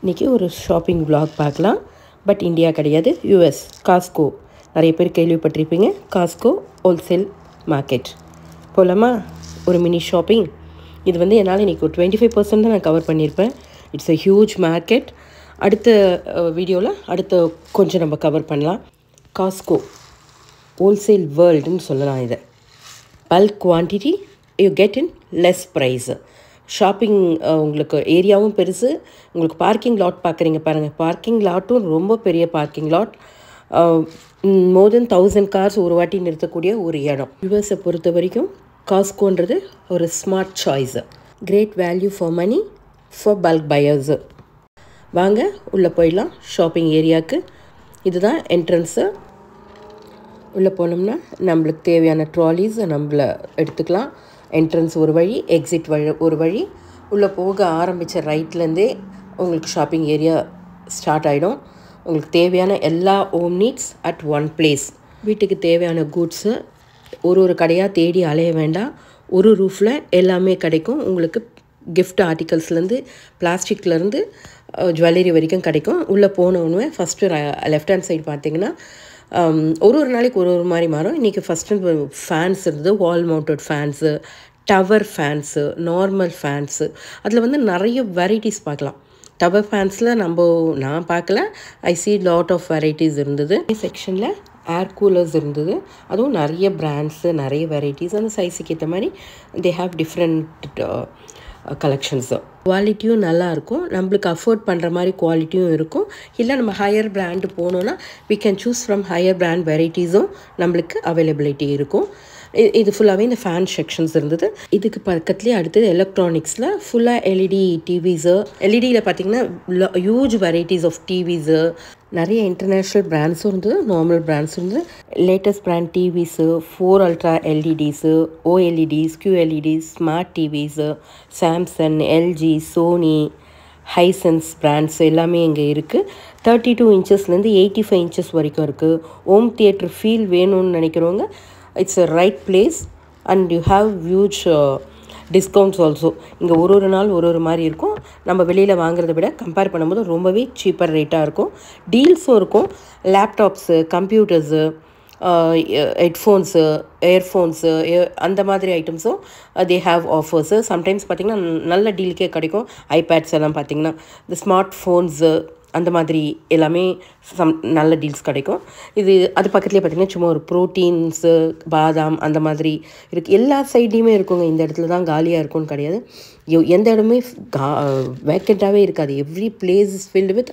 இன்றைக்கி ஒரு shopping vlog பார்க்கலாம். பட் இந்தியா கிடையாது, யூஎஸ் காஸ்கோ. நிறைய பேர் கேள்விப்பட்டிருப்பீங்க. காஸ்கோ ஹோல்சேல் மார்க்கெட் போகலாமா? ஒரு மினி ஷாப்பிங். இது வந்து என்னால் இன்றைக்கி ஒரு 25% தான் நான் கவர் பண்ணியிருப்பேன். It's a huge market. அடுத்த வீடியோவில் கொஞ்சம் நம்ம கவர் பண்ணலாம். காஸ்கோ ஹோல்சேல் வேர்ல்டுன்னு சொல்லலாம். இதை bulk quantity you get in less price. Shopping உங்களுக்கு ஏரியாவும் பெருசு. உங்களுக்கு பார்க்கிங் லாட் பார்க்குறீங்க பாருங்கள். பார்க்கிங் லாட்டும் ரொம்ப பெரிய பார்க்கிங் லாட். மோர் தென் 1000 கார்ஸ் ஒரு வாட்டி நிறுத்தக்கூடிய ஒரு இடம். யூஎஸை பொறுத்த வரைக்கும் காஸ்கோன்றது ஒரு smart choice. Great value for money for bulk buyers. வாங்க உள்ளே போயிடலாம் ஷாப்பிங் ஏரியாவுக்கு. இதுதான் என்ட்ரன்ஸு. உள்ளே போனோம்னா நம்மளுக்கு தேவையான ட்ராலிஸை நம்மள எடுத்துக்கலாம். என்ட்ரன்ஸ் ஒரு வழி, எக்ஸிட் ஒரு வழி. உள்ளே போக ஆரம்பித்த ரைட்லேருந்தே உங்களுக்கு ஷாப்பிங் ஏரியா ஸ்டார்ட் ஆகிடும். உங்களுக்கு தேவையான எல்லா home needs at one place. வீட்டுக்கு தேவையான கூட்ஸு ஒரு கடையாக தேடி அலைய வேண்டாம். ஒரு ரூஃபில் எல்லாமே கிடைக்கும். உங்களுக்கு கிஃப்ட் ஆர்டிகல்ஸ்லேருந்து பிளாஸ்டிக்லேருந்து ஜுவல்லரி வரைக்கும் கிடைக்கும். உள்ளே போனோன்னு ஃபஸ்ட்டு லெஃப்ட் ஹேண்ட் சைடு பார்த்தீங்கன்னா ஒரு நாளைக்கு ஒரு மாதிரி மாறும். இன்றைக்கி ஃபஸ்ட்டு ஃபேன்ஸ் இருந்தது. வால் mounted fans, tower fans, normal fans. அதில் வந்து நிறைய வெரைட்டிஸ் பார்க்கலாம். டவர் ஃபேன்ஸில் நான் பார்க்கல. ஐ சி லாட் ஆஃப் வெரைட்டிஸ் இருந்தது. செக்ஷனில் ஏர் கூலர்ஸ் இருந்தது. அதுவும் நிறைய பிராண்ட்ஸு, நிறைய வெரைட்டிஸ். அந்த சைஸுக்கு ஏற்ற மாதிரி தே ஹாவ் டிஃப்ரெண்ட் கலெக்ஷன்ஸு. குவாலிட்டியும் நல்லாயிருக்கும். நம்மளுக்கு அஃபோர்ட் பண்ணுற மாதிரி குவாலிட்டியும் இருக்கும். இல்லை நம்ம ஹையர் பிராண்டு போனோன்னா we can choose from higher brand வெரைட்டிஸும் நம்மளுக்கு அவைலபிலிட்டி இருக்கும். இது ஃபுல்லாகவே இந்த ஃபேன் செக்ஷன்ஸ் இருந்தது. இதுக்கு பக்கத்துலேயே அடுத்தது எலக்ட்ரானிக்ஸில் ஃபுல்லாக எல்இடி டிவிஸு. எல்இடியில் பார்த்திங்கன்னா ஹியூஜ் வெரைட்டிஸ் ஆஃப் டிவிஸு. நிறைய இன்டர்நேஷ்னல் பிராண்ட்ஸும் இருந்தது, நார்மல் பிராண்ட்ஸும் இருந்தது. Latest brand TVs, 4 Ultra LEDs, OLEDs, QLEDs, smart TVs, Samsung, LG, Sony, Hisense brands எல்லாமே இங்கே இருக்குது. 32 இன்ச்சஸ்லேருந்து 85 இன்ச்சஸ் வரைக்கும் இருக்குது. ஹோம் தியேட்டர் ஃபீல் வேணும்னு நினைக்கிறவங்க it's a right place and you have huge discounts also. இங்கே ஒரு நாள் ஒரு மாதிரி இருக்கும். நம்ம வெளியில் வாங்குறத விட கம்பேர் பண்ணும்போது ரொம்பவே சீப்பர் ரேட்டாக இருக்கும். டீல்ஸும் இருக்கும். லேப்டாப்ஸு, கம்ப்யூட்டர்ஸு, ஹெட்ஃபோன்ஸு, இயர்ஃபோன்ஸு, அந்த மாதிரி ஐட்டம்ஸும் தே ஹாவ் ஆஃபர்ஸு. சம்டைம்ஸ் பார்த்திங்கன்னா நல்ல டீலுக்கே கிடைக்கும். ஐபேட்ஸ் எல்லாம் பார்த்திங்கன்னா இந்த ஸ்மார்ட் ஃபோன்ஸு அந்த மாதிரி எல்லாமே நல்ல டீல்ஸ் கிடைக்கும். அது பக்கத்துலேயே பார்த்திங்கன்னா சும்மா ஒரு ப்ரோட்டீன்ஸு, பாதாம் அந்த மாதிரி இருக்குது. எல்லா சைட்லேயுமே இருக்குங்க. இந்த இடத்துல தான் காலியாக இருக்கும்னு கிடையாது. எந்த இடமே வேக்கண்ட்டாகவே இருக்காது. Every place is filled with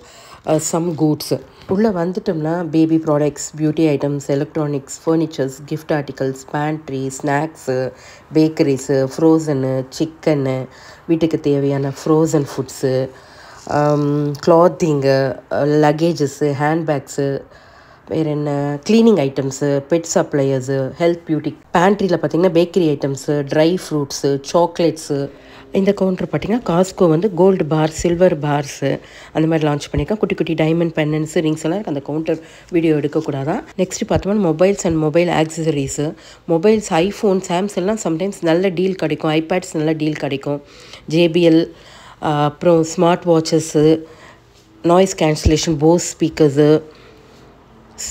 some goods. உள்ளே வந்துட்டோம்னா baby products, beauty items, electronics, furnitures, gift articles, pantry, snacks, bakeries, frozen, chicken, வீட்டுக்கு தேவையான frozen foods, clothing, luggages, handbags, வேறு என்ன cleaning items, pet suppliers, health beauty. பேண்ட்ரியில் பார்த்திங்கன்னா bakery items, dry fruits, chocolates. இந்த counter பார்த்திங்கன்னா காஸ்கோ வந்து gold bar, silver bars அந்த மாதிரி லான்ச் பண்ணியிருக்கேன். குட்டி குட்டி டைமண்ட் பெண்டன்ஸு, ரிங்ஸ் எல்லாம் இருக்குது. அந்த கவுண்டர் வீடியோ எடுக்கக்கூடாதான். நெக்ஸ்ட்டு பார்த்தோம்னா mobiles and mobile accessories. Mobiles, iPhone, சாம்சங்லாம் சம்டைம்ஸ் நல்ல டீல் கிடைக்கும். ஐபேட்ஸ் நல்ல டீல் கிடைக்கும். JBL, அப்புறம் smart watches, noise cancellation, Bose speakers,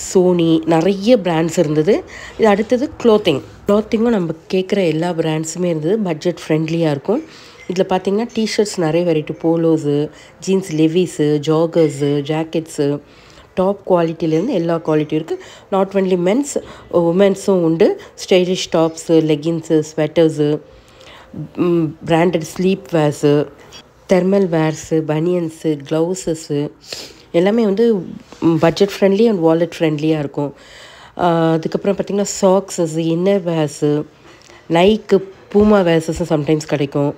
Sony, நிறைய பிராண்ட்ஸ் இருந்தது. இது அடுத்தது க்ளாத்திங்கும் நம்ம கேட்குற எல்லா பிராண்ட்ஸுமே இருந்தது. பட்ஜெட் ஃப்ரெண்ட்லியாக இருக்கும். இதில் பார்த்திங்கன்னா டிஷர்ட்ஸ் நிறைய variety, polos, jeans, Levi's, joggers, jackets, top குவாலிட்டியிலேருந்து எல்லா குவாலிட்டியும் இருக்குது. நாட் ஒன்லி மென்ஸ், உமன்ஸும் உண்டு. Stylish tops, leggings, sweaters, branded sleep wears, thermal wears, banians, gloves எல்லாமே வந்து பட்ஜெட் ஃப்ரெண்ட்லி அண்ட் வாலெட் ஃப்ரெண்ட்லியாக இருக்கும். அதுக்கப்புறம் பார்த்திங்கன்னா சாக்ஸஸ், இன்னர் வேர்ஸு, நைக்கு, பூமா வேர்ஸஸும் சம்டைம்ஸ் கிடைக்கும்.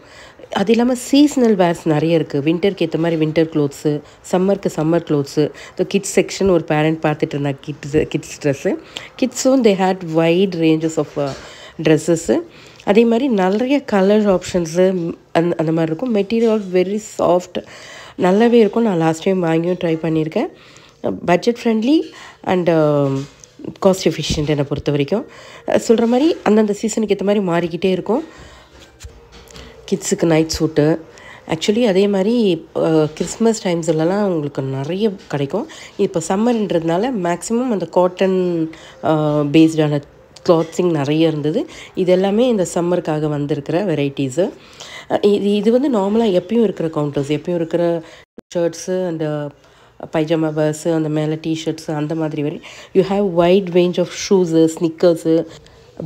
அது இல்லாமல் சீசனல் வேர்ஸ் நிறைய இருக்குது. வின்டருக்கு ஏற்ற மாதிரி வின்டர் க்ளோத்ஸு, சம்மருக்கு summer clothes. So kids section ஒரு பேரண்ட் பார்த்துட்டு இருந்தாங்க. Kids dress. கிட்ஸும் they had wide ranges of dresses. அதே மாதிரி நிறைய கலர் ஆப்ஷன்ஸு அந்த மாதிரி இருக்கும். மெட்டீரியல் வெரி சாஃப்ட், நல்லாவே இருக்கும். நான் லாஸ்ட் டைம் வாங்கியும் ட்ரை பண்ணியிருக்கேன். Budget friendly and cost efficient என்னை பொறுத்த வரைக்கும். சொல்கிற மாதிரி அந்தந்த சீசனுக்கு ஏற்ற மாதிரி மாறிக்கிட்டே இருக்கும். கிட்ஸுக்கு நைட் சூட்டு, ஆக்சுவலி அதே மாதிரி கிறிஸ்மஸ் டைம்ஸ்லலாம் உங்களுக்கு நிறைய கிடைக்கும். இப்போ சம்மர்ன்றதுனால மேக்ஸிமம் அந்த காட்டன் பேஸ்டான கிளாத்ஸிங் நிறைய இருந்தது. இது எல்லாமே இந்த சம்மருக்காக வந்திருக்கிற வெரைட்டிஸு. இது வந்து நார்மலாக எப்பயும் இருக்கிற கவுண்டர்ஸ், எப்பயும் இருக்கிற ஷர்ட்ஸு, அந்த பைஜாமா பர்ஸு, அந்த மேலே டிஷர்ட்ஸு, அந்த மாதிரி வரை you have wide range of shoes, sneakers,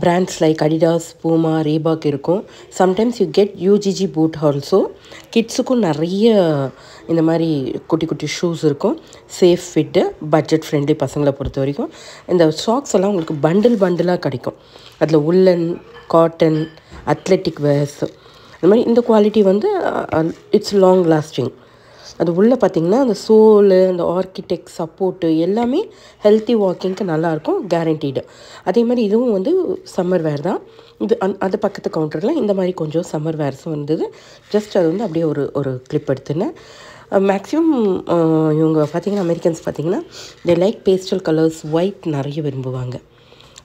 brands like Adidas, Puma, Reebok இருக்கும். Sometimes you get UGG boot also. கிட்ஸுக்கும் நிறைய இந்த மாதிரி குட்டி குட்டி ஷூஸ் இருக்கும். சேஃப் ஃபிட்டு, பட்ஜெட் ஃப்ரெண்ட்லி பசங்களை பொறுத்த வரைக்கும். இந்த சாக்ஸ் எல்லாம் உங்களுக்கு பண்டிலாக கிடைக்கும். அதில் உள்ளன், காட்டன், அத்லெட்டிக் வேர்ஸ், இந்த மாதிரி இந்த குவாலிட்டி வந்து இட்ஸ் லாங் லாஸ்டிங். அது உள்ளே பார்த்திங்கன்னா அந்த சோலு, அந்த ஆர்கிடெக்ட் சப்போர்ட்டு எல்லாமே ஹெல்த்தி வாக்கிங்க்கு நல்லாயிருக்கும், கேரண்டீடு. அதே மாதிரி இதுவும் வந்து சம்மர் வேர் தான். இது அது பக்கத்து கவுண்டரில் இந்த மாதிரி கொஞ்சம் சம்மர் வேர்ஸும் இருந்தது. ஜஸ்ட் அது வந்து அப்படியே ஒரு கிளிப் எடுத்துனேன். மேக்ஸிமம் இவங்க பார்த்திங்கன்னா அமெரிக்கன்ஸ் பார்த்திங்கன்னா they like pastel colours, white நிறைய விரும்புவாங்க.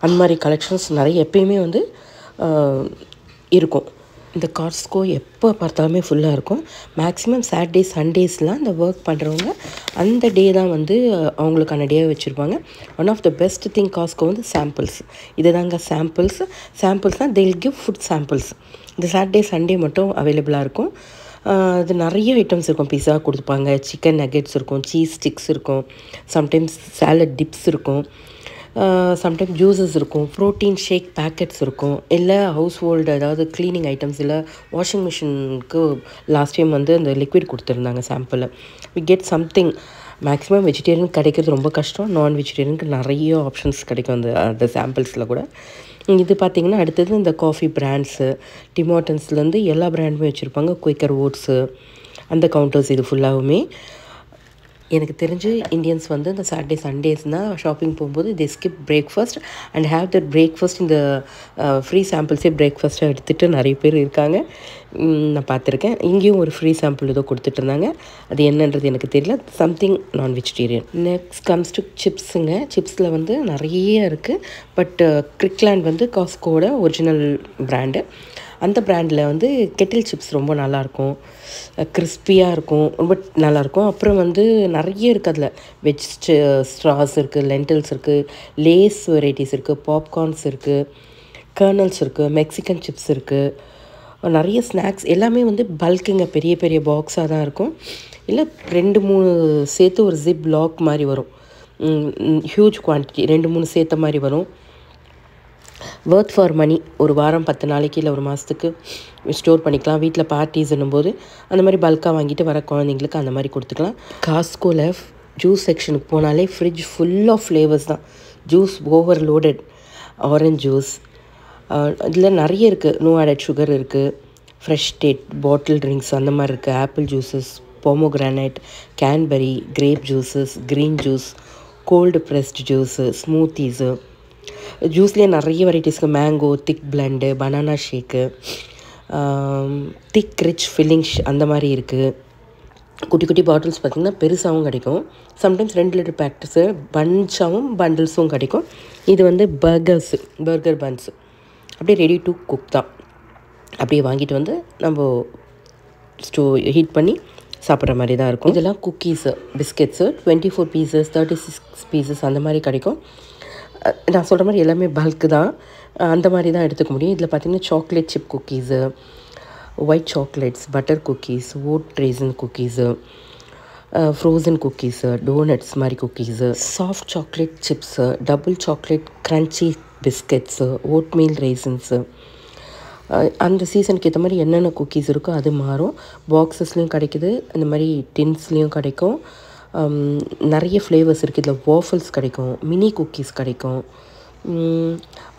அந்த மாதிரி கலெக்ஷன்ஸ் நிறைய எப்பயுமே வந்து இருக்கும். இந்த காஸ்கோ எப்போ பார்த்தாலுமே ஃபுல்லாக இருக்கும். மேக்ஸிமம் சாட்டர்டே சண்டேஸ்லாம் இந்த ஒர்க் பண்ணுறவங்க அந்த டே தான் வந்து அவங்களுக்கான டேவை வச்சுருப்பாங்க. One of the best thing Costco வந்து சாம்பிள்ஸ். இது தாங்க சாம்பிள்ஸ்னால் they will give food samples. இந்த சாட்டர்டே சண்டே மட்டும் அவைலபிளாக இருக்கும். அது நிறைய ஐட்டம்ஸ் இருக்கும். பிஸா கொடுப்பாங்க, சிக்கன் நகெட்ஸ் இருக்கும், சீஸ் ஸ்டிக்ஸ் இருக்கும், சம்டைம்ஸ் சாலட் டிப்ஸ் இருக்கும், சம்டைம் ஜூஸஸ் இருக்கும், ப்ரோட்டீன் ஷேக் பேக்கெட்ஸ் இருக்கும், இல்லை ஹவுஸ் ஹோல்டு அதாவது க்ளீனிங் ஐட்டம்ஸ், இல்லை வாஷிங் மிஷினுக்கு லாஸ்ட் டைம் வந்து அந்த லிக்விட் கொடுத்துருந்தாங்க சாம்பிளில். We get something. Maximum vegetarian கிடைக்கிறது ரொம்ப கஷ்டம். நான் வெஜிடேரியனுக்கு நிறைய ஆப்ஷன்ஸ் கிடைக்கும் அந்த சாம்பிள்ஸில் கூட. இது பார்த்திங்கன்னா அடுத்தது இந்த காஃபி பிராண்ட்ஸு, டிமாட்டன்ஸ்லேருந்து எல்லா பிராண்டுமே வச்சுருப்பாங்க. குயிக்கர் ஓட்ஸு, அந்த கவுண்டர்ஸ் இது ஃபுல்லாகவுமே. எனக்கு தெரிஞ்சு இந்தியன்ஸ் வந்து இந்த சாட்டர்டே சண்டேஸ்னால் ஷாப்பிங் போகும்போது they skip breakfast and have that breakfast இந்த ஃப்ரீ சாம்பிள்ஸே பிரேக்ஃபாஸ்ட்டாக எடுத்துகிட்டு நிறைய பேர் இருக்காங்க. நான் பார்த்துருக்கேன். இங்கேயும் ஒரு ஃப்ரீ சாம்பிள் ஏதோ கொடுத்துட்ருந்தாங்க. அது என்னன்றது எனக்கு தெரியல. சம்திங் நான் வெஜிடேரியன். நெக்ஸ்ட் கம்ஸ் டு சிப்ஸுங்க. சிப்ஸில் வந்து நிறைய இருக்குது. பட் கிரிக்லேண்ட் வந்து காஸ்கோவோட ஒரிஜினல் பிராண்டு. அந்த பிராண்டில் வந்து கெட்டில் சிப்ஸ் ரொம்ப நல்லாயிருக்கும், கிறிஸ்பியாக இருக்கும், ரொம்ப நல்லாயிருக்கும். அப்புறம் வந்து நிறைய இருக்குது. அதில் வெஜ் ஸ்ட்ராஸ் இருக்குது, லென்டில்ஸ் இருக்குது, லேஸ் வெரைட்டிஸ் இருக்குது, பாப்கார்ன்ஸ் இருக்குது, கர்னல்ஸ் இருக்குது, மெக்சிகன் சிப்ஸ் இருக்குது, நிறைய ஸ்நாக்ஸ் எல்லாமே வந்து பல்க்குங்க. பெரிய பெரிய பாக்ஸாக தான் இருக்கும். இல்லை 2-3 சேர்த்து ஒரு ஜிப் லாக் மாதிரி வரும். ஹியூஜ் குவான்டிட்டி 2-3 சேர்த்த மாதிரி வரும். Worth for money. ஒரு வாரம் 10 நாளைக்கு இல்லை ஒரு மாதத்துக்கு ஸ்டோர் பண்ணிக்கலாம். வீட்டில் பார்ட்டிஸ்ன்னும் போது அந்த மாதிரி பல்காக வாங்கிட்டு வர குழந்தைங்களுக்கு அந்த மாதிரி கொடுத்துக்கலாம். காஸ்கோவில் ஜூஸ் செக்ஷனுக்கு போனாலே ஃப்ரிட்ஜ் ஃபுல் ஆஃப் ஃப்ளேவர்ஸ் தான். Juice overloaded. ஆரஞ்ச் ஜூஸ் இதில் நிறைய இருக்குது. நோ ஆடட் சுகர் இருக்குது, ஃப்ரெஷ் டேட், பாட்டில் ட்ரிங்க்ஸ் அந்த மாதிரி இருக்குது. Apple juices, pomegranate, cranberry, grape juices, green juice, cold pressed juice, smoothies. ஜூஸ்லேயே நிறைய வெரைட்டிஸ்க்கு. Mango, thick blend, banana shake, thick rich filling அந்த மாதிரி இருக்குது. குட்டி குட்டி பாட்டில்ஸ் பார்த்திங்கன்னா பெருசாகவும் கிடைக்கும். சம்டைம்ஸ் 2 லிட்டர் பேக்கெட்ஸு பன்ஸாகவும் பண்டில்ஸும் கிடைக்கும். இது வந்து பர்கர் பன்ஸு அப்படியே ரெடி டு குக் தான். அப்படியே வாங்கிட்டு வந்து நம்ம ஹீட் பண்ணி சாப்பிட்ற மாதிரி தான் இருக்கும். இதெல்லாம் குக்கீஸு, பிஸ்கெட்ஸு 24 பீசஸ், 36 பீசஸ் அந்த மாதிரி கிடைக்கும். நான் சொல்கிற மாதிரி எல்லாமே பல்க்கு தான். அந்த மாதிரி தான் எடுத்துக்க முடியும். இதில் பார்த்திங்கன்னா chocolate chip cookies, white chocolates, butter cookies, oat raisin cookies, frozen cookies, donuts மாதிரி cookies, soft chocolate chips, double chocolate crunchy biscuits, oatmeal raisins. அந்த சீசனுக்கு ஏற்ற மாதிரி என்னென்ன குக்கீஸ் இருக்கோ அது மாறும். பாக்ஸஸ்லேயும் கிடைக்குது, இந்த மாதிரி டின்ஸ்லேயும் கிடைக்கும். நிறைய ஃப்ளேவர்ஸ் இருக்குது. இதில் வாஃபல்ஸ் கிடைக்கும், மினி குக்கீஸ் கிடைக்கும்,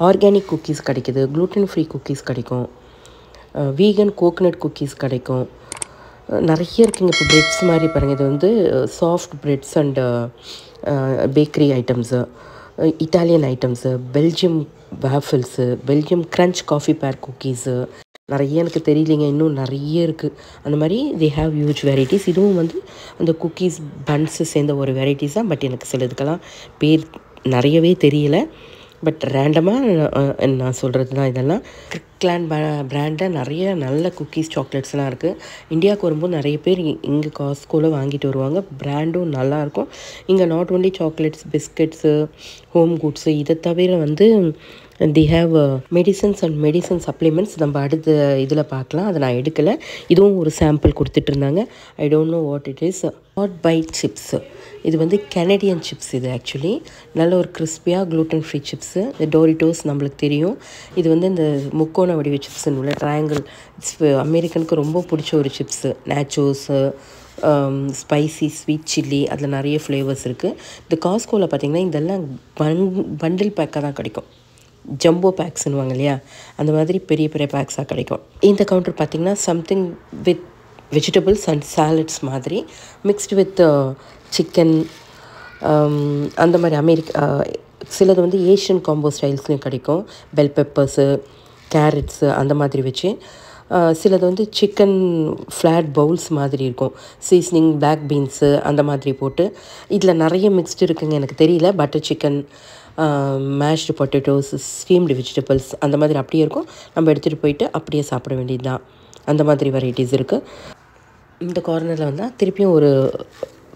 ஆர்கானிக் குக்கீஸ் கிடைக்குது, க்ளூட்டன் ஃப்ரீ குக்கீஸ் கிடைக்கும், வீகன் கோகனட் குக்கீஸ் கிடைக்கும். நிறைய இருக்குங்க. இப்போ பிரெட்ஸ் மாதிரி பாருங்கள். இது வந்து soft breads and bakery items, Italian items, Belgium waffles, Belgium crunch coffee bar cookies, நிறைய எனக்கு தெரியலைங்க, இன்னும் நிறைய இருக்குது. அந்த மாதிரி தே ஹாவ் ஹியூஜ் வெரைட்டிஸ். இதுவும் வந்து அந்த குக்கீஸ் பன்ஸு சேர்ந்த ஒரு வெரைட்டிஸ் தான். பட் எனக்கு சிலதுக்கெல்லாம் பேர் நிறையவே தெரியல. பட் ரேண்டமாக நான் சொல்கிறது தான் இதெல்லாம். கிளான் பிராண்டில் நிறைய நல்ல குக்கீஸ் சாக்லேட்ஸ்லாம் இருக்குது. இந்தியாவுக்கு வரும்போது நிறைய பேர் இங்கே காஸ்கோவில் வாங்கிட்டு வருவாங்க. பிராண்டும் நல்லாயிருக்கும். இங்கே not only chocolates, biscuits, home goods, இதை தவிர வந்து they have medicines and medicine supplements. நம்ம அடுத்த இதில் பார்க்கலாம், அதை நான் எடுக்கலை. இதுவும் ஒரு சாம்பிள் கொடுத்துட்ருந்தாங்க. I don't know what it is. Hot bite chips, இது வந்து கெனடியன் சிப்ஸ். இது ஆக்சுவலி நல்ல ஒரு கிறிஸ்பியாக க்ளூட்டன் ஃப்ரீ சிப்ஸு. இந்த டோரிட்டோஸ் நம்மளுக்கு தெரியும். இது வந்து இந்த முக்கோண வடிவ சிப்ஸுன்னு உள்ள ட்ரையாங்கிள், இட்ஸ் அமெரிக்கனுக்கு ரொம்ப பிடிச்ச ஒரு சிப்ஸு. நேச்சோஸு, ஸ்பைசி ஸ்வீட் சில்லி, அதில் நிறைய ஃப்ளேவர்ஸ் இருக்குது. இந்த காஸ்கோவில் பார்த்திங்கன்னா இதெல்லாம் பண்டில் பேக்காக தான் கிடைக்கும். ஜம்போ பேக்ஸ்னுவாங்க இல்லையா, அந்த மாதிரி பெரிய பெரிய பேக்ஸாக கிடைக்கும். இந்த கவுண்டர் பார்த்திங்கன்னா something with vegetables and salads மாதிரி மிக்ஸ்டு வித் சிக்கன், அந்த மாதிரி சிலது வந்து ஏஷியன் காம்போ ஸ்டைல்ஸ்லையும் கிடைக்கும். பெல் பெப்பர்ஸு, கேரட்ஸு அந்த மாதிரி வச்சு. சிலது வந்து சிக்கன் ஃப்ளாட் பவுல்ஸ் மாதிரி இருக்கும். சீசனிங், பிளாக் பீன்ஸு அந்த மாதிரி போட்டு இதில் நிறைய மிக்ஸ்டு இருக்குங்க. எனக்கு தெரியல. Butter chicken, mashed potatoes, steamed vegetables அந்த மாதிரி அப்படியே இருக்கும். நம்ம எடுத்துகிட்டு போயிட்டு அப்படியே சாப்பிட வேண்டியது தான். அந்த மாதிரி வெரைட்டிஸ் இருக்குது. இந்த கார்னரில் வந்தால் திருப்பியும் ஒரு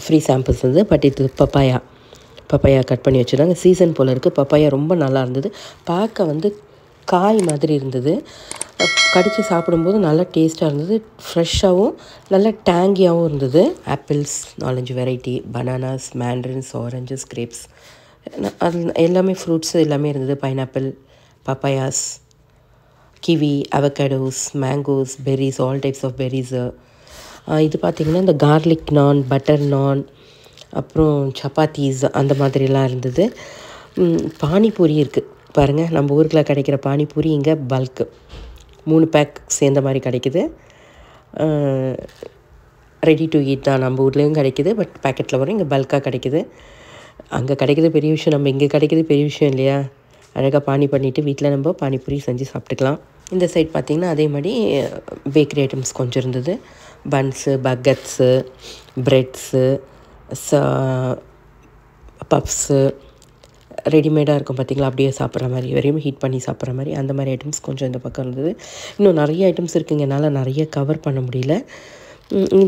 ஃப்ரீ சாம்பிள்ஸ் இருந்தது. பட் இது பப்பாயா கட் பண்ணி வச்சுருந்தாங்க. சீசன் போல் இருக்குது. பப்பாயா ரொம்ப நல்லா இருந்தது. பார்க்க வந்து காய் மாதிரி இருந்தது. கடித்து சாப்பிடும்போது நல்லா டேஸ்ட்டாக இருந்தது. ஃப்ரெஷ்ஷாகவும் நல்லா டேங்கியாகவும் இருந்தது. Apples 4-5 variety, bananas, mandarins, oranges, grapes, அது எல்லாமே ஃப்ரூட்ஸு எல்லாமே இருந்தது. Pineapple, papayas, kiwi, avocados, mangoes, berries, all types of berries. இது பார்த்திங்கன்னா இந்த கார்லிக் நான், பட்டர் நான், அப்புறம் சப்பாத்தீஸ் அந்த மாதிரிலாம் இருந்தது. பானிபூரி இருக்குது பாருங்கள். நம்ம ஊருக்குள்ள கிடைக்கிற பானிபூரி இங்கே பல்க்கு 3 பேக் சேர்ந்த மாதிரி கிடைக்குது. ரெடி டு ஈட் தான். நம்ம ஊர்லேயும் கிடைக்குது, பட் பேக்கெட்டில் வரும். இங்கே பல்காக கிடைக்குது. அங்கே கிடைக்கிது பெரிய விஷயம், நம்ம இங்கே கிடைக்கிது பெரிய விஷயம் இல்லையா? அழகாக பண்ணிவிட்டு வீட்டில் நம்ம பானிபூரி செஞ்சு சாப்பிட்டுக்கலாம். இந்த சைட் பார்த்திங்கன்னா அதே மாதிரி பேக்கரி ஐட்டம்ஸ் கொஞ்சம் இருந்தது. பன்ஸு, பக்கட்ஸு, ப்ரெட்ஸு, பப்ஸு, ரெடிமேடாக இருக்கும் பார்த்திங்களா, அப்படியே சாப்பிட்ற மாதிரி, வெறும் ஹீட் பண்ணி சாப்பிட்ற மாதிரி அந்த மாதிரி ஐட்டம்ஸ் கொஞ்சம் இந்த பக்கம் இருந்தது. இன்னும் நிறைய ஐட்டம்ஸ் இருக்குங்க. என்னால் நிறைய கவர் பண்ண முடியல.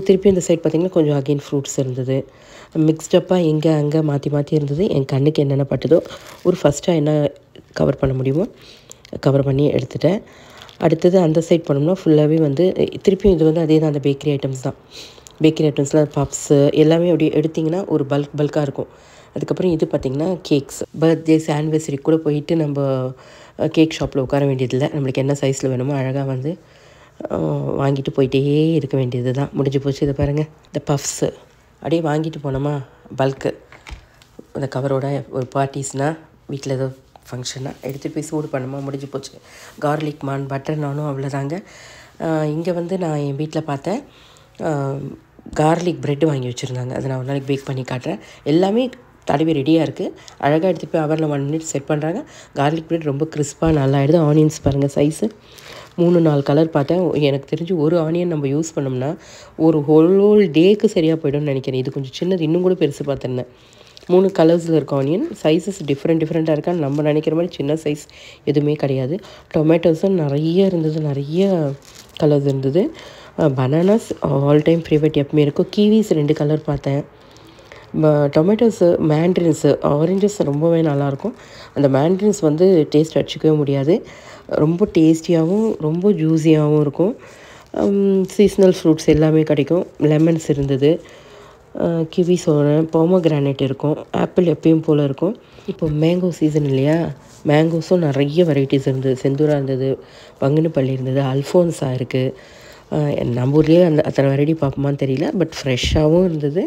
திருப்பி இந்த சைட் பார்த்திங்கன்னா கொஞ்சம் அகெயின் ஃப்ரூட்ஸ் இருந்தது. மிக்ஸ்டப்பாக எங்கே அங்கே மாற்றி இருந்தது. என் கண்ணுக்கு என்னென்ன பட்டுதோ ஒரு ஃபஸ்ட்டாக என்ன கவர் பண்ண முடியுமோ கவர் பண்ணி எடுத்துட்டேன். அடுத்தது அந்த சைட் போனோம்னா ஃபுல்லாகவே வந்து திருப்பியும் இது வந்து அதே தான், அந்த பேக்கரி ஐட்டம்ஸ் தான். பேக்கரி ஐட்டம்ஸில் பப்ஸு எல்லாமே அப்படி எடுத்திங்கன்னா ஒரு பல்காக இருக்கும். அதுக்கப்புறம் இது பார்த்திங்கன்னா கேக்ஸ், பர்த்டேஸ், ஆனிவர்சரி கூட போயிட்டு நம்ம கேக் ஷாப்பில் உட்கார வேண்டியதில்லை. நம்மளுக்கு என்ன சைஸில் வேணுமோ அழகாக வந்து வாங்கிட்டு போயிட்டே இருக்க வேண்டியது தான். முடிஞ்சு போச்சு. இதை பாருங்கள், இந்த பஃப்ஸு அப்படியே வாங்கிட்டு போனோமா பல்க்கு, அந்த கவரோட ஒரு பார்ட்டிஸ்னால் வீட்டில் ஏதோ ஃபங்க்ஷனாக எடுத்துகிட்டு போய் சூடு பண்ணோமா, முடிஞ்சு போச்சு. கார்லிக் நான், பட்டர் நானும் அவ்வளோதாங்க. இங்கே வந்து நான் என் வீட்டில் பார்த்தேன் கார்லிக் ப்ரெட்டு வாங்கி வச்சுருந்தாங்க. அதை நான் ஒரு நாளைக்கு பேக் பண்ணி காட்டுறேன். எல்லாமே தடவி ரெடியாக இருக்குது. அழகாக எடுத்துகிட்டு போய் அவரில் 1 minute செட் பண்ணுறாங்க. கார்லிக் ப்ரெட் ரொம்ப கிறிஸ்பாக நல்லா ஆகிடுது. ஆனியன்ஸ் பாருங்கள் சைஸு 3-4 கலர் பார்த்தேன். எனக்கு தெரிஞ்சு ஒரு ஆனியன் நம்ம யூஸ் பண்ணோம்னா ஒரு ஹோல் டேக்கு சரியாக போய்டும்னு நினைக்கிறேன். இது கொஞ்சம் சின்னது, இன்னும் கூட பெருசு பார்த்துருந்தேன். 3 கலர்ஸில் இருக்க ஆனியன், சைஸஸ் டிஃப்ரெண்ட்டாக இருக்கான்னு நம்ம நினைக்கிற மாதிரி சின்ன சைஸ் எதுவுமே கிடையாது. டொமேட்டோஸும் நிறைய இருந்தது, நிறைய கலர்ஸ் இருந்தது. பனானாஸ் ஆல் டைம் ஃபேவரட் எப்பவுமே இருக்கும். கீவிஸ் 2 கலர் பார்த்தேன். டொமேட்டோஸு, மேண்ட்ரின்ஸு, ஆரஞ்சஸ் ரொம்பவே நல்லாயிருக்கும். அந்த மேண்ட்ரின்ஸ் வந்து டேஸ்ட் அடிச்சிக்கவே முடியாது. ரொம்ப டேஸ்டியாகவும் ரொம்ப ஜூஸியாகவும் இருக்கும். சீஸ்னல் ஃப்ரூட்ஸ் எல்லாமே கிடைக்கும். லெமன்ஸ் இருந்தது, கிவி சோளம், பொமோகிரானேட் இருக்கும், ஆப்பிள் எப்பயும் போல் இருக்கும். இப்போ மேங்கோ சீசன் இல்லையா, மேங்கோஸும் நிறைய வெரைட்டிஸ் இருந்தது. செந்தூரா இருந்தது, பங்குனுப்பள்ளி இருந்தது, அல்ஃபோன்ஸா இருக்குது. நம்ம ஊர்லேயே அத்தனை வெரைட்டி பார்ப்போமான்னு தெரியல, பட் ஃப்ரெஷ்ஷாகவும் இருந்தது.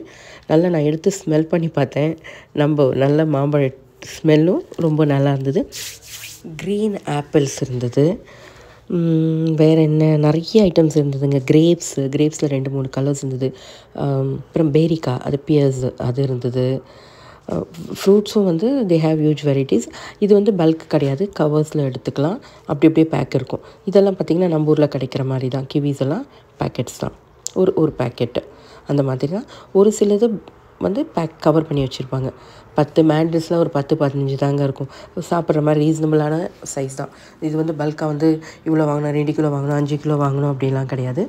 நல்லா நான் எடுத்து ஸ்மெல் பண்ணி பார்த்தேன். நம்ம நல்ல மாம்பழ ஸ்மெல்லும் ரொம்ப நல்லா இருந்தது. க்ரீன் ஆப்பிள்ஸ் இருந்தது. வேறு என்ன, நிறைய ஐட்டம்ஸ் இருந்ததுங்க. கிரேப்ஸில் 2-3 கலர்ஸ் இருந்தது. அப்புறம் பேரிக்கா, அது பியர்ஸ் அது இருந்தது. ஃப்ரூட்ஸும் வந்து தே ஹேவ் ஹியூஜ் வெரைட்டிஸ். இது வந்து பல்க் கிடையாது, கவர்ஸில் எடுத்துக்கலாம். அப்படியே பேக் இருக்கும். இதெல்லாம் பார்த்திங்கன்னா நம்ம ஊரில் கிடைக்கிற மாதிரி தான். கிவிஸ் எல்லாம் பேக்கெட்ஸ் தான், ஒரு பேக்கெட்டு அந்த மாதிரி தான். ஒரு சிலது வந்து கவர் பண்ணி வச்சுருப்பாங்க. 10 மேண்டில்ஸில் ஒரு 10-15 தாங்க இருக்கும். சாப்பிட்ற மாதிரி ரீசனபிளான சைஸ் தான். இது வந்து பல்காக வந்து இவ்வளோ வாங்கணும், 2 கிலோ வாங்கணும், 5 கிலோ வாங்கணும் அப்படின்லாம் கிடையாது.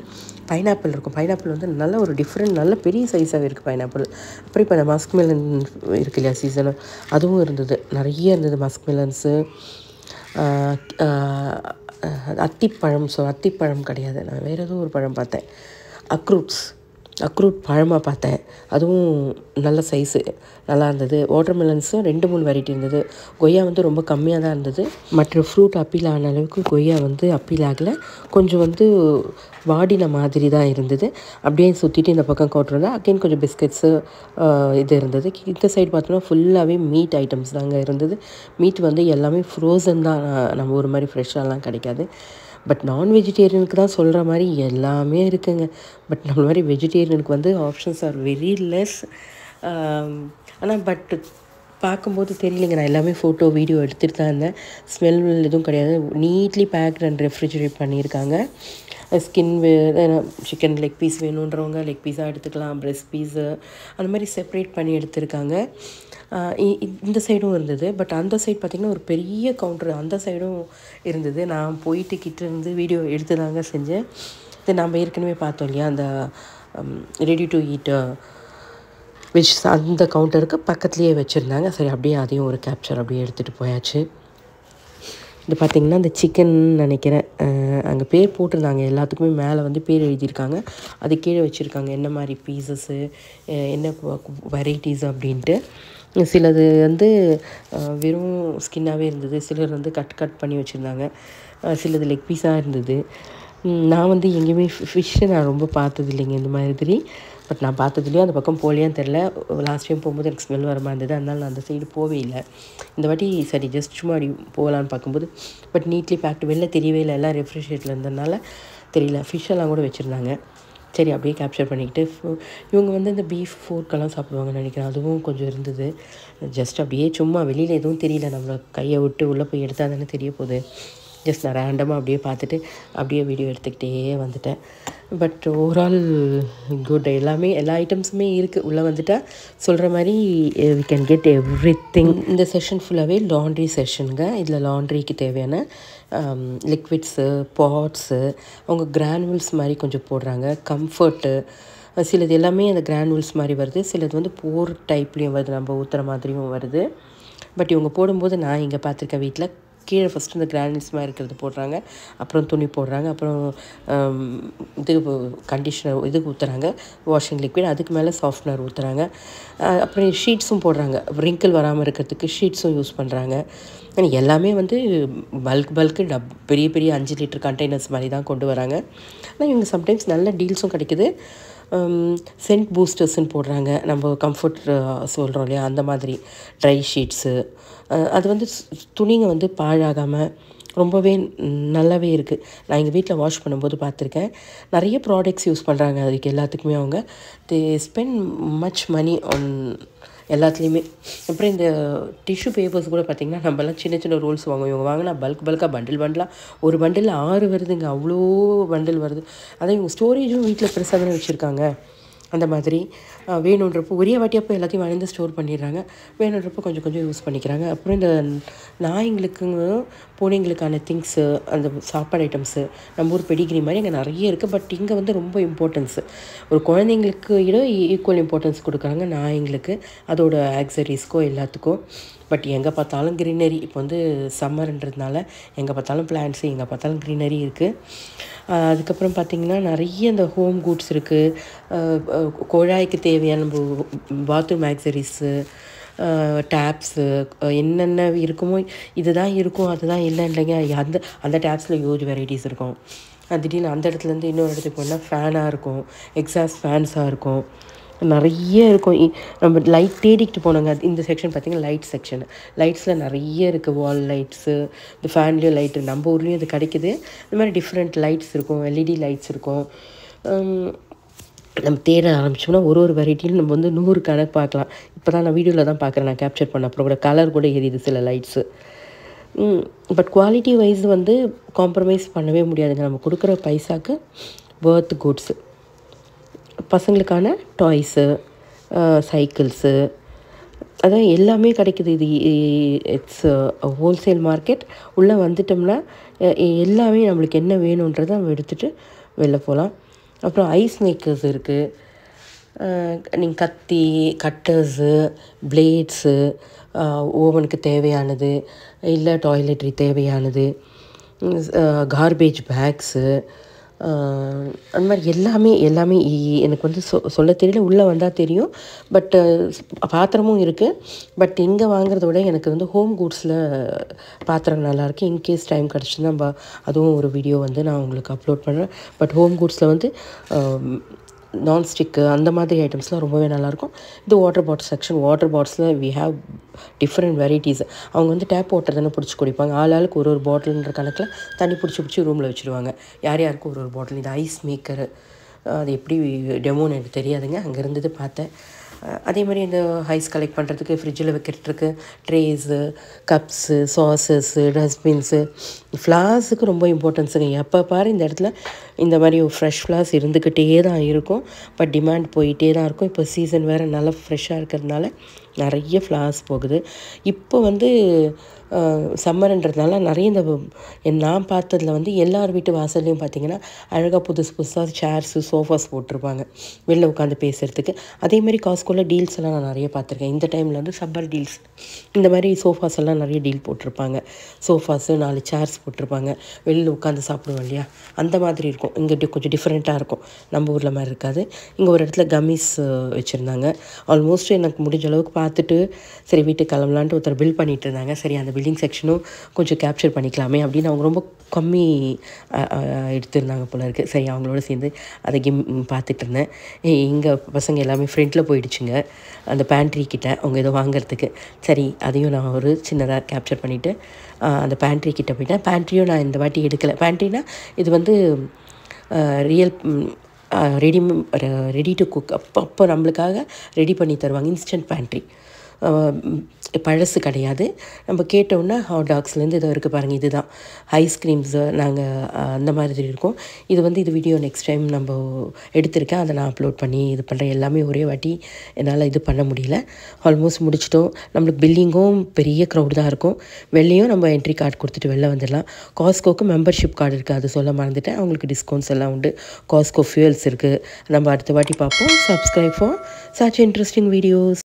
பைனாப்பிள் இருக்கும். பைனாப்பிள் வந்து நல்ல ஒரு டிஃப்ரெண்ட், நல்ல பெரிய சைஸாகவே இருக்குது பைனாப்பிள். அப்புறம் இப்போ இந்த மஸ்க் மெலன் இருக்கு இல்லையா சீசனு, அதுவும் இருந்தது. நிறைய இருந்தது மஸ்க் மெலன்ஸு. அத்திப்பழம். அத்திப்பழம் கிடையாது, நான் வேறு ஏதோ ஒரு பழம் பார்த்தேன். அக்ரூட் பழமாக பார்த்தேன். அதுவும் நல்ல சைஸு நல்லா இருந்தது. வாட்டர்மெலன்ஸும் 2-3 வெரைட்டி இருந்தது. கொய்யா வந்து ரொம்ப கம்மியாக தான் இருந்தது. மற்ற ஃப்ரூட் அப்பீல் ஆன அளவுக்கு கொய்யா வந்து அப்பீல் ஆகலை. கொஞ்சம் வந்து வாடின மாதிரி தான் இருந்தது. அப்படியே சுற்றிட்டு இந்த பக்கம் கோட்டுருந்தா அகெயின் கொஞ்சம் பிஸ்கட்ஸு இது இருந்தது. இந்த சைடு பார்த்தோம்னா ஃபுல்லாகவே மீட் ஐட்டம்ஸ் தாங்க இருந்தது. மீட் வந்து எல்லாமே ஃப்ரோசன் தான், நம்ம ஒரு மாதிரி ஃப்ரெஷ்ஷாலாம் கிடைக்காது. பட் நான் வெஜிடேரியனுக்கு தான் சொல்கிற மாதிரி எல்லாமே இருக்குங்க. பட் நம்ம மாதிரி வெஜிடேரியனுக்கு வந்து ஆப்ஷன்ஸ் ஆர் வெரி லெஸ். ஆனால் பட் பார்க்கும்போது தெரியலைங்க. நான் எல்லாமே ஃபோட்டோ வீடியோ எடுத்துகிட்டு தான் இருந்தேன். ஸ்மெல் எதுவும் கிடையாது. நீட்லி பேக்ட் அண்ட் ரெஃப்ரிஜரேட் பண்ணியிருக்காங்க. ஸ்கின் சிக்கன் லெக் பீஸ் வேணுன்றவங்க லெக் பீஸாக எடுத்துக்கலாம், பிரெஸ்ட் பீஸு அந்த மாதிரி செப்ரேட் பண்ணி எடுத்திருக்காங்க. இந்த சைடும் இருந்தது. பட் அந்த சைடு பார்த்திங்கன்னா ஒரு பெரிய கவுண்டர் அந்த சைடும் இருந்தது. நான் போயிட்டு கிட்ட இருந்து வீடியோ எடுத்து தாங்க செஞ்சேன். இது நம்ம ஏற்கனவே பார்த்தோம் இல்லையா, அந்த ரெடி டு ஈட் வெஜ், அந்த கவுண்டருக்கு பக்கத்துலேயே வச்சுருந்தாங்க. சரி, அப்படியே அதையும் ஒரு கேப்சர் அப்படியே எடுத்துகிட்டு போயாச்சு. இது பார்த்திங்கன்னா இந்த சிக்கன் நினைக்கிறேன், அங்கே பேர் போட்டிருந்தாங்க. எல்லாத்துக்குமே மேலே வந்து பேர் எழுதியிருக்காங்க. அது கீழே வச்சுருக்காங்க என்ன மாதிரி பீசஸ்ஸு, என்ன வெரைட்டிஸ் அப்படின்ட்டு. சிலது வந்து வெறும் ஸ்கின்னாகவே இருந்தது. சிலர் வந்து கட் பண்ணி வச்சுருந்தாங்க. சிலது லெக் பீஸாக இருந்தது. நான் வந்து எங்கேயுமே ஃபிஷ்ஷை நான் ரொம்ப பார்த்தது இல்லைங்க இந்த மாதிரி. பட் நான் பார்த்ததுலேயும் அந்த பக்கம் போகலையான்னு தெரில. லாஸ்ட் டைம் போகும்போது எனக்கு ஸ்மெல் வர மாதிரி இருந்தது. அதனால் நான் அந்த சைடு போவே இல்லை. இந்த வாட்டி சரி ஜஸ்ட் சும்மா அப்படி போகலான்னு பார்க்கும்போது பட் நீட்லி பேக்டு, வெளில தெரியவே இல்லை. எல்லாம் ரெஃப்ரிஜரேட்டில் இருந்ததுனால தெரியல. ஃபிஷ்ஷெல்லாம் கூட வச்சுருந்தாங்க. சரி, அப்படியே கேப்சர் பண்ணிக்கிட்டு இவங்க வந்து இந்த பீஃப் ஃபோர்க்கெல்லாம் சாப்பிடுவாங்கன்னு நினைக்கிறேன். அதுவும் கொஞ்சம் இருந்தது. ஜஸ்ட் அப்படியே சும்மா வெளியில் எதுவும் தெரியல. நம்மளை கையை விட்டு உள்ளே போய் எடுத்தால் தானே தெரிய போகுது. ஜஸ்ட் நான் ரேண்டமாக அப்படியே பார்த்துட்டு அப்படியே வீடியோ எடுத்துக்கிட்டே வந்துட்டேன். But overall good. எல்லா ஐட்டம்ஸுமே இருக்குது. உள்ளே வந்துட்டால் சொல்கிற மாதிரி வி கேன் கெட் எவ்ரிதிங். இந்த செஷன் ஃபுல்லாகவே லாண்ட்ரி செஷனுங்க. இதில் லாண்ட்ரிக்கு தேவையான லிக்விட்ஸு, பாட்ஸு, அவங்க கிரானுவல்ஸ் மாதிரி கொஞ்சம் போடுறாங்க. கம்ஃபர்ட்டு, சிலது எல்லாமே அந்த கிரானுவல்ஸ் மாதிரி வருது. சிலது வந்து போர் டைப்லேயும் வருது, நம்ம ஊற்றுற மாதிரியும் வருது. பட் இவங்க போடும்போது நான் இங்கே பார்த்துருக்கேன் வீட்டில் கீழே ஃபஸ்ட்டு இந்த கிரானுவல்ஸ் மாதிரி இருக்கிறது போடுறாங்க, அப்புறம் துணி போடுறாங்க, அப்புறம் இது கண்டிஷனர் இதுக்கு ஊற்றுறாங்க, வாஷிங் லிக்விட், அதுக்கு மேலே சாஃப்ட்னர் ஊற்றுறாங்க, அப்புறம் ஷீட்ஸும் போடுறாங்க. ரிங்கிள் வராமல் இருக்கிறதுக்கு ஷீட்ஸும் யூஸ் பண்ணுறாங்க. எல்லாமே வந்து பல்க்கு பெரிய பெரிய 5 லிட்டர் கண்டெய்னர்ஸ் மாதிரி தான் கொண்டு வராங்க. ஆனால் இவங்க சம்டைம்ஸ் நல்ல டீல்ஸும் கிடைக்குது. சென்ட் பூஸ்டர்ஸ்ன்னு போடுறாங்க. நம்ம கம்ஃபர்ட் சொல்கிறோம் இல்லையா, அந்த மாதிரி ட்ரை ஷீட்ஸு. அது வந்து துணிங்க வந்து பாழாகாமல் ரொம்பவே நல்லாவே இருக்குது. நான் எங்கள் வீட்டில் வாஷ் பண்ணும்போது பார்த்துருக்கேன். நிறைய ப்ராடக்ட்ஸ் யூஸ் பண்ணுறாங்க. அதுக்கு எல்லாத்துக்குமே அவங்க ஸ்பெண்ட் மச் மணி ஆன் எல்லாத்துலேயுமே. அப்புறம் இந்த டிஷ்யூ பேப்பர்ஸ் கூட பார்த்திங்கன்னா நம்மலாம் சின்ன சின்ன ரோல்ஸ் வாங்குவோம். இவங்க வாங்கினா பல்காக பண்டிலாக ஒரு பண்டில் 6 வருதுங்க. அவ்வளோ பண்டில் வருது. அதான் இவங்க ஸ்டோரேஜும் வீட்டில் பெருசாக தானே வச்சுருக்காங்க. அந்த மாதிரி வேணுன்றப்போ ஒரே வாட்டியப்போ எல்லாத்தையும் வாங்கி ஸ்டோர் பண்ணிடுறாங்க. வேணுன்றப்போ கொஞ்சம் கொஞ்சம் யூஸ் பண்ணிக்கிறாங்க. அப்புறம் இந்த நாய்ங்களுக்குங்க பூனைங்களுக்கான திங்ஸு, அந்த சாப்பாடு ஐட்டம்ஸு, நம்ம ஊர் பெடிகிரி மாதிரி இங்கே நிறைய இருக்குது. பட் இங்கே வந்து ரொம்ப இம்பார்ட்டன்ஸு ஒரு குழந்தைங்களுக்கு ஈக்குவல் இம்பார்ட்டன்ஸ் கொடுக்குறாங்க நாய்ங்களுக்கு, அதோட ஆக்சரிஸ்க்கோ எல்லாத்துக்கும். பட் எங்கே பார்த்தாலும் க்ரீனரி. இப்போ வந்து சம்மர்ன்றதுனால எங்கே பார்த்தாலும் பிளான்ட்ஸு, எங்கே பார்த்தாலும் க்ரீனரி இருக்குது. அதுக்கப்புறம் பார்த்திங்கன்னா நிறைய இந்த ஹோம் குட்ஸ் இருக்குது. குழாய்க்கு தேவையான நம்ம பாத்ரூம் ஆக்சரிஸு, டேப்ஸு, என்னென்ன இருக்குமோ இதுதான் இருக்கும் அதுதான் இல்லைங்க. அந்த டேப்ஸில் ஹியூஜ் வெரைட்டிஸ் இருக்கும். திடீர்னு அந்த இடத்துலேருந்து இன்னொரு இடத்துக்கு போனால் ஃபேனாக இருக்கும், எக்ஸாஸ்ட் ஃபேன்ஸாக இருக்கும், நிறைய இருக்கும். நம்ம லைட் தேடிக்கிட்டு போனாங்க. இந்த செக்ஷன் பார்த்திங்கன்னா லைட் செக்ஷன். லைட்ஸில் நிறைய இருக்குது. வால் லைட்ஸு, இந்த ஃபேன்லேயும் லைட்டு, நம்ம ஊர்லேயும் இது கிடைக்குது. இந்த மாதிரி டிஃப்ரெண்ட் லைட்ஸ் இருக்கும், எல்இடி லைட்ஸ் இருக்கும். நம்ம தேட ஆரம்பிச்சோம்னா ஒரு வெரைட்டியும் நம்ம வந்து 100 கணக்கு பார்க்கலாம். இப்போ தான் நான் வீடியோவில் தான் பார்க்குறேன், நான் கேப்சர் பண்ண அப்புறம் கூட கலர் கூட எரியுது சில லைட்ஸு. பட் குவாலிட்டி வைஸ் வந்து காம்ப்ரமைஸ் பண்ணவே முடியாதுங்க. நம்ம கொடுக்குற பைசாக்கு வர்த் குட்ஸு. பசங்களுக்கான டாய்ஸு, சைக்கிள்ஸு, அதான் எல்லாமே கிடைக்குது. இது இட்ஸ் ஹோல்சேல் மார்க்கெட். உள்ளே வந்துட்டோம்னா எல்லாமே நம்மளுக்கு என்ன வேணுன்றதை நம்ம எடுத்துகிட்டு வெளில போகலாம். அப்புறம் ஐஸ் மேக்கர்ஸ் இருக்குது. நீங்கள் கத்தி, கட்டர்ஸு, பிளேட்ஸு, ஓவனுக்கு தேவையானது, இல்லை டாய்லெட்ரி தேவையானது, கார்பேஜ் பேக்ஸு, அந்த மாதிரி எல்லாமே எனக்கு வந்து சொல்ல தெரியல. உள்ளே வந்தால் தெரியும். பட்டு பாத்திரமும் இருக்குது. பட் இங்கே வாங்குறத விட எனக்கு வந்து ஹோம் குட்ஸில் பாத்திரம் நல்லாயிருக்கு. இன்கேஸ் டைம் கிடச்சின்னா அதுவும் ஒரு வீடியோ வந்து நான் உங்களுக்கு அப்லோட் பண்ணுறேன். பட் ஹோம் குட்ஸில் வந்து நான்ஸ்டிக்கு அந்த மாதிரி ஐட்டம்ஸ்லாம் ரொம்பவே நல்லாயிருக்கும். இது வாட்டர் பாட்டில் செக்ஷன். வாட்டர் பாட்டில்ஸில் வி ஹேவ் டிஃப்ரெண்ட் வெரைட்டிஸ். அவங்க வந்து டேப் வாட்டர் தானே பிடிச்சி குடிப்பாங்க. ஆளுக்கு ஒரு பாட்டில்ன்ற கணக்கில் தண்ணி பிடிச்சி ரூமில் வச்சுருவாங்க. யாருக்கும் ஒரு பாட்டில். இது ஐஸ் மேக்கரு. அது எப்படி டெமோன்னு எனக்கு தெரியாதுங்க. அங்கே இருந்தது பார்த்தேன். அதே மாதிரி இந்த ஐஸ் கலெக்ட் பண்ணுறதுக்கு, ஃப்ரிட்ஜில் வைக்கிறதுக்கு ட்ரேஸு, கப்ஸு, சாஸஸ்ஸு, டஸ்ட்பின்ஸு, ஃப்ளாஸுக்கு ரொம்ப இம்பார்ட்டன்ஸுங்க. எப்போ பாரு இந்த இடத்துல இந்த மாதிரி ஃப்ரெஷ் ஃப்ளாஸ் இருந்துக்கிட்டே தான் இருக்கும். பட் டிமாண்ட் போயிட்டே தான் இருக்கும். இப்போ சீசன் வேறு நல்லா ஃப்ரெஷ்ஷாக இருக்கிறதுனால நிறைய ஃப்ளாஸ் போகுது. இப்போ வந்து சம்மர்ன்றதுனால நிறைய நான் பார்த்ததில் வந்து எல்லார் வீட்டு வாசல்லையும் பார்த்திங்கன்னா அழகாக புதுசாக சேர்ஸு, சோஃபாஸ் போட்டிருப்பாங்க வெளில உட்காந்து பேசுகிறதுக்கு. அதேமாதிரி காஸ்கோவில் டீல்ஸ் எல்லாம் நான் நிறைய பார்த்துருக்கேன். இந்த டைமில் வந்து சம்மர் டீல்ஸ் இந்த மாதிரி சோஃபாஸ் எல்லாம் நிறைய டீல் போட்டிருப்பாங்க. சோஃபாஸு 4 சேர்ஸ் போட்டிருப்பாங்க. வெளியில் உட்காந்து சாப்பிடுவோம் இல்லையா, அந்த மாதிரி இருக்கும். இங்கே கொஞ்சம் டிஃப்ரெண்ட்டாக இருக்கும். நம்ம ஊரில் மாதிரி இருக்காது. இங்கே ஒரு இடத்துல கம்மிஸ் வச்சுருந்தாங்க. ஆல்மோஸ்ட் எனக்கு முடிஞ்ச அளவுக்கு பார்த்துட்டு சரி வீட்டுக்கு கிளம்பலான்ட்டு ஒருத்தர் பில் பண்ணிகிட்டு இருந்தாங்க. சரி அந்த பில்டிங் செக்ஷனும் கொஞ்சம் கேப்சர் பண்ணிக்கலாமே அப்படின்னு அவங்க ரொம்ப கம்மி எடுத்திருந்தாங்க போல இருக்குது. சரி அவங்களோட சேர்ந்து அதை பார்த்துட்டு இருந்தேன். எங்கள் பசங்க எல்லாமே ஃப்ரெண்டில் போயிடுச்சுங்க அந்த பேண்ட்ரி கிட்ட அவங்க ஏதோ வாங்கிறதுக்கு. சரி அதையும் நான் ஒரு சின்னதாக கேப்சர் பண்ணிவிட்டு அந்த பேண்ட்ரி கிட்ட போயிட்டேன். பேண்ட்ரியும் நான் இந்த வாட்டி எடுக்கலை. பேண்ட்ரினா இது வந்து ரியல் ரெடி டு குக். அப்போ நம்மளுக்காக ரெடி பண்ணி தருவாங்க. இன்ஸ்டன்ட் பேண்ட்ரி, பழசு கிடையாது. நம்ம கேட்டோன்னா ஹாட் டாக்ஸ்லேருந்து இதை இருக்குது பாருங்கள். இதுதான் ஐஸ்கிரீம்ஸு நாங்கள் அந்த மாதிரி இருக்கும். இது வந்து இது வீடியோ நெக்ஸ்ட் டைம் நம்ம எடுத்திருக்கேன். அதை நான் அப்லோட் பண்ணி இது பண்ணுறேன். எல்லாமே ஒரே வாட்டி என்னால் இது பண்ண முடியல. ஆல்மோஸ்ட் முடிச்சிட்டோம். நம்மளுக்கு பில்லிங்கும் பெரிய க்ரௌட் தான் இருக்கும். வெளிலையும் நம்ம என்ட்ரி கார்டு கொடுத்துட்டு வெளில வந்துடலாம். காஸ்கோக்கு மெம்பர்ஷிப் கார்டு இருக்குது, அது சொல்ல மறந்துட்டேன். அவங்களுக்கு டிஸ்கவுண்ட்ஸ் எல்லாம் உண்டு. காஸ்கோ ஃபியூல்ஸ் இருக்குது. நம்ம அடுத்த வாட்டி பார்ப்போம். Subscribe for such interesting videos.